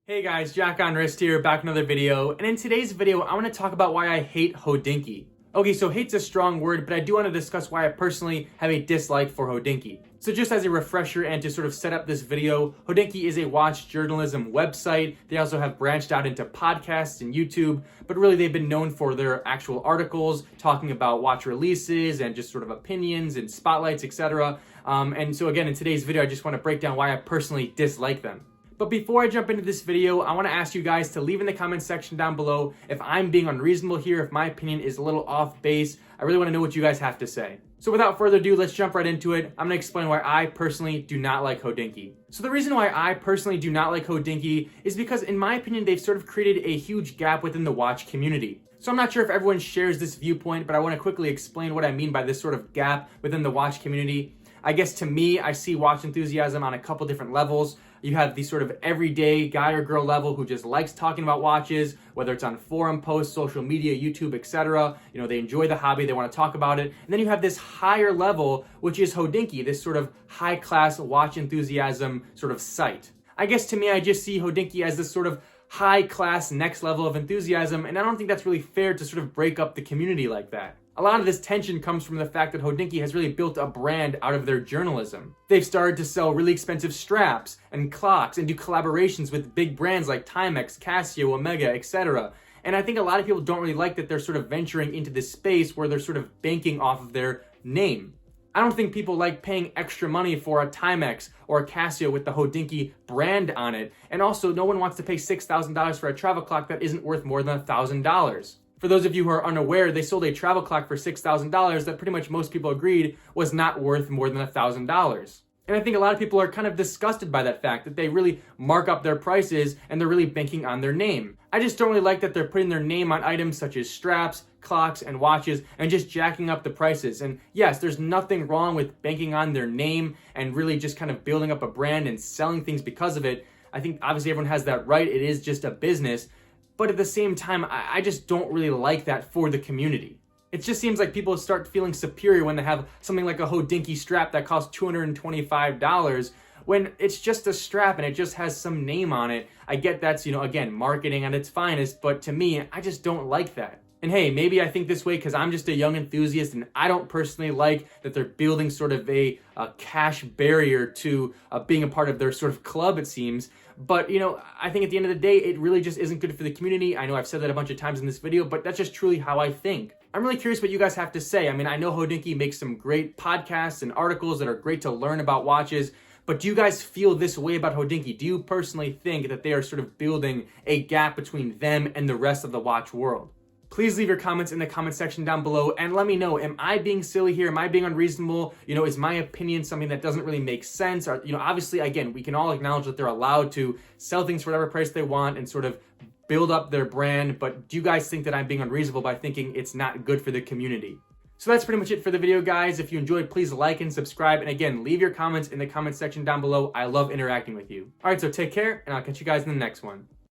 Hey guys, Jack on Wrist here, back with another video, and in today's video, I want to talk about why I hate Hodinkee. Okay, so hate's a strong word, but I do want to discuss why I personally have a dislike for Hodinkee. So just as a refresher and to sort of set up this video, Hodinkee is a watch journalism website. They also have branched out into podcasts and YouTube, but really they've been known for their actual articles talking about watch releases and just sort of opinions and spotlights, etc. And so again, in today's video, I just want to break down why I personally dislike them. But before I jump into this video, I want to ask you guys to leave in the comment section down below if I'm being unreasonable here, if my opinion is a little off base. I really want to know what you guys have to say. So without further ado, let's jump right into it. I'm going to explain why I personally do not like Hodinkee. So the reason why I personally do not like Hodinkee is because, in my opinion, they've sort of created a huge gap within the watch community. So I'm not sure if everyone shares this viewpoint, but I want to quickly explain what I mean by this sort of gap within the watch community. I guess to me, I see watch enthusiasm on a couple different levels. You have the sort of everyday guy or girl level who just likes talking about watches, whether it's on forum posts, social media, YouTube, etc. You know, they enjoy the hobby, they want to talk about it. And then you have this higher level, which is Hodinkee, this sort of high-class watch enthusiasm sort of site. I guess to me, I just see Hodinkee as this sort of high-class next level of enthusiasm, and I don't think that's really fair to sort of break up the community like that. A lot of this tension comes from the fact that Hodinkee has really built a brand out of their journalism. They've started to sell really expensive straps and clocks and do collaborations with big brands like Timex, Casio, Omega, etc. And I think a lot of people don't really like that they're sort of venturing into this space where they're sort of banking off of their name. I don't think people like paying extra money for a Timex or a Casio with the Hodinkee brand on it. And also, no one wants to pay $6,000 for a travel clock that isn't worth more than $1,000. For those of you who are unaware, they sold a travel clock for $6,000 that pretty much most people agreed was not worth more than $1,000. And I think a lot of people are kind of disgusted by that fact, that they really mark up their prices and they're really banking on their name. I just don't really like that they're putting their name on items such as straps, clocks, and watches and just jacking up the prices. And yes, there's nothing wrong with banking on their name and really just kind of building up a brand and selling things because of it. I think obviously everyone has that right. It is just a business. But at the same time, I just don't really like that for the community. It just seems like people start feeling superior when they have something like a Hodinkee strap that costs $225 when it's just a strap and it just has some name on it. I get that's, again, marketing at its finest, but to me, I just don't like that. And hey, maybe I think this way because I'm just a young enthusiast and I don't personally like that they're building sort of a cash barrier to being a part of their sort of club, it seems. But, I think at the end of the day, it really just isn't good for the community. I know I've said that a bunch of times in this video, but that's just truly how I think. I'm really curious what you guys have to say. I mean, I know Hodinkee makes some great podcasts and articles that are great to learn about watches, but do you guys feel this way about Hodinkee? Do you personally think that they are sort of building a gap between them and the rest of the watch world? Please leave your comments in the comment section down below and let me know, am I being silly here? Am I being unreasonable? Is my opinion something that doesn't really make sense? Or, obviously, again, we can all acknowledge that they're allowed to sell things for whatever price they want and sort of build up their brand, but do you guys think that I'm being unreasonable by thinking it's not good for the community? So that's pretty much it for the video, guys. If you enjoyed, please like and subscribe. And again, leave your comments in the comment section down below. I love interacting with you. All right, so take care, and I'll catch you guys in the next one.